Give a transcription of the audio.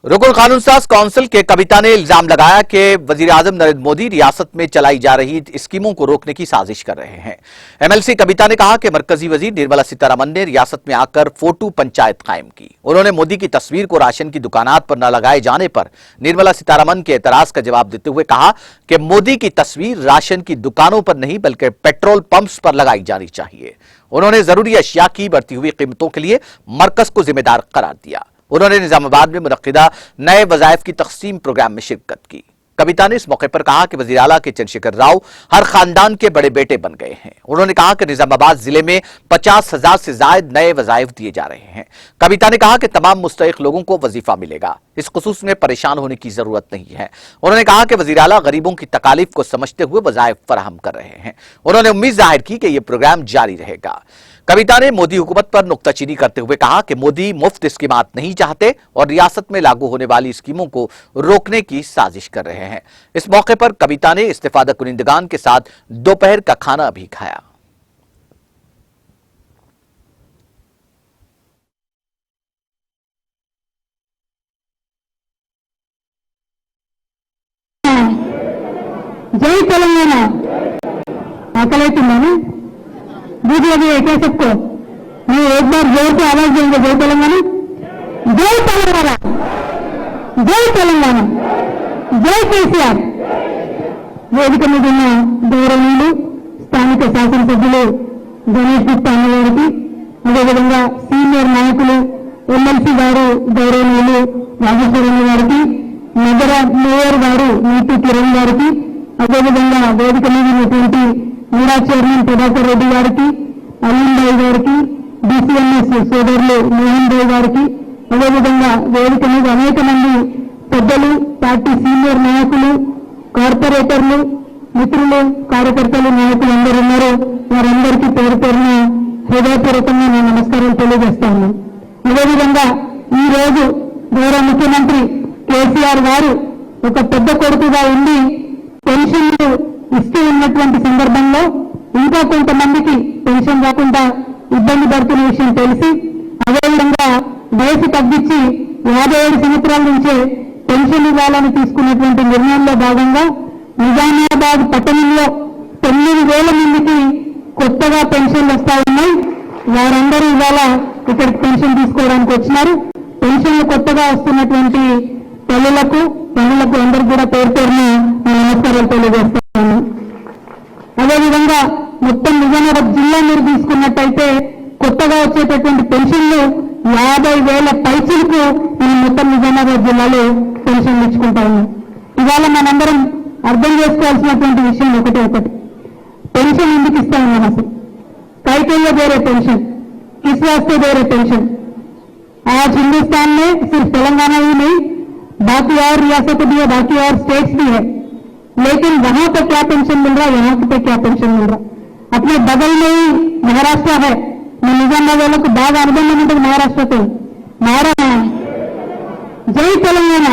रुकन कानून साज काउंसिल के कविता ने इल्जाम लगाया कि वजीर आजम नरेंद्र मोदी रियासत में चलाई जा रही स्कीमों को रोकने की साजिश कर रहे हैं। एमएलसी कविता ने कहा कि मरकजी वजीर निर्मला सीतारमण ने रियासत में आकर फोटो पंचायत कायम की। उन्होंने मोदी की तस्वीर को राशन की दुकानात पर न लगाए जाने पर निर्मला सीतारमण के एतराज का जवाब देते हुए कहा कि मोदी की तस्वीर राशन की दुकानों पर नहीं बल्कि पेट्रोल पंप्स पर लगाई जानी चाहिए। उन्होंने जरूरी अशिया की बढ़ती हुई कीमतों के लिए मरकज को जिम्मेदार करार दिया। उन्होंने निजामाबाद में मुनक्किदा नए वज़ाइफ की तक़सीम प्रोग्राम में शिरकत की। कविता ने इस मौके पर कहा कि वज़ीर आला के चंद्रशेखर राव हर खानदान के बड़े बेटे बन गए हैं। उन्होंने कहा कि निजामाबाद जिले में 50,000 से ज्यादा नए वज़ाइफ दिए जा रहे हैं। कविता ने कहा कि तमाम मुस्तहिक लोगों को वजीफा मिलेगा, इस खुसूस में परेशान होने की जरूरत नहीं है। उन्होंने कहा कि वज़ीर आला गरीबों की तकालीफ को समझते हुए वज़ाइफ फराहम कर रहे हैं। उन्होंने उम्मीद जाहिर की कि यह प्रोग्राम जारी रहेगा। कविता ने मोदी हुकूमत पर नुक्ताचीनी करते हुए कहा कि मोदी मुफ्त स्कीमात नहीं चाहते और रियासत में लागू होने वाली स्कीमों को रोकने की साजिश कर रहे हैं। इस मौके पर कविता ने इस्तिफादा कुनिंदगान के साथ दोपहर का खाना भी खाया। जय तेलंगाना आकलैतुंदाना दूध लगे क्या सबको मैं एक बार जोर से आवाज देंगे। जय तेलंगाना, जय तेलंगाना, जय तेलंगाना, जय केसीआर। వేదిక మీద ఉన్న గౌరవనీయులు స్థానిక శాసనసభ్యులు గణేష్ గుప్తా అన్న గారికి, అదేవిధంగా సీనియర్ నాయకులు ఎమ్మెల్సీ గారు గౌరవనీయులు రాజేశ్వరన్న గారికి, నగర మేయర్ గారు నీతి కిరణ్ గారికి, అదేవిధంగా వేదిక మీద ఉన్నటువంటి మీరా చైర్మన్ ప్రభాకర్ రెడ్డి గారికి, అలీం భాయ్ గారికి, డిసిఎంఎస్ సోదరులు మోహన్ భాయ్ గారికి, అదేవిధంగా వేదిక మీద అనేక మంది పెద్దలు, పార్టీ సీనియర్ నాయకులు, కార్పొరేటర్లు, మిత్రులు, కార్యకర్తలు, నాయకులు అందరూ ఉన్నారు. వారందరికీ పేరు పేరున హృదయపూర్వకంగా నేను నమస్కారాలు తెలియజేస్తాను. అదేవిధంగా ఈ రోజు గౌరవ ముఖ్యమంత్రి కేసీఆర్ గారు ఒక పెద్ద కొడుకుగా ఉండి పెన్షన్లు ఇస్తూ ఉన్నటువంటి సందర్భంలో ఇంకా కొంతమందికి పెన్షన్ రాకుండా ఇబ్బంది పడుతున్న విషయం తెలిసి, అదేవిధంగా వయసు తగ్గించి 57 సంవత్సరాల నుంచే పెన్షన్ ఇవ్వాలని తీసుకున్నటువంటి నిర్ణయంలో భాగంగా నిజామాబాద్ పట్టణంలో 9,000 మందికి కొత్తగా పెన్షన్లు వస్తా ఉన్నాయి. వారందరూ ఇవాళ ఇక్కడికి పెన్షన్ తీసుకోవడానికి వచ్చినారు. పెన్షన్లు కొత్తగా వస్తున్నటువంటి తల్లులకు, పనులకు అందరూ కూడా పేరు పేరున నమస్కారాలు తెలియజేస్తాను. అదేవిధంగా మొత్తం నిజామాబాద్ జిల్లా మీరు తీసుకున్నట్టయితే కొత్తగా వచ్చేటటువంటి పెన్షన్లు 50,000 పైసలకు మనం మొత్తం నిజామాబాద్ జిల్లాలో పెన్షన్లు ఇచ్చుకుంటా ఉన్నాం. ఇవాళ మనందరం అర్థం చేసుకోవాల్సినటువంటి విషయం ఒకటి, పెన్షన్ ఎందుకు ఇస్తా ఉన్నాం? అసలు కైకయ్య दे रहे पेंशन, किस वास्ते दे रहे पेंशन? आज हिंदुस्तान में सिर्फ तेलंगाना ही नहीं, बाकी और रियासतें भी है, बाकी और स्टेट्स भी है, लेकिन वहां पर क्या पेंशन मिल रहा है, यहाँ पे क्या पेंशन मिल रहा है? अपने बगल में ही महाराष्ट्र है. मैं निजामाबाद वालों को बाग अनुबंध महाराष्ट्र को जय तेलंगाना.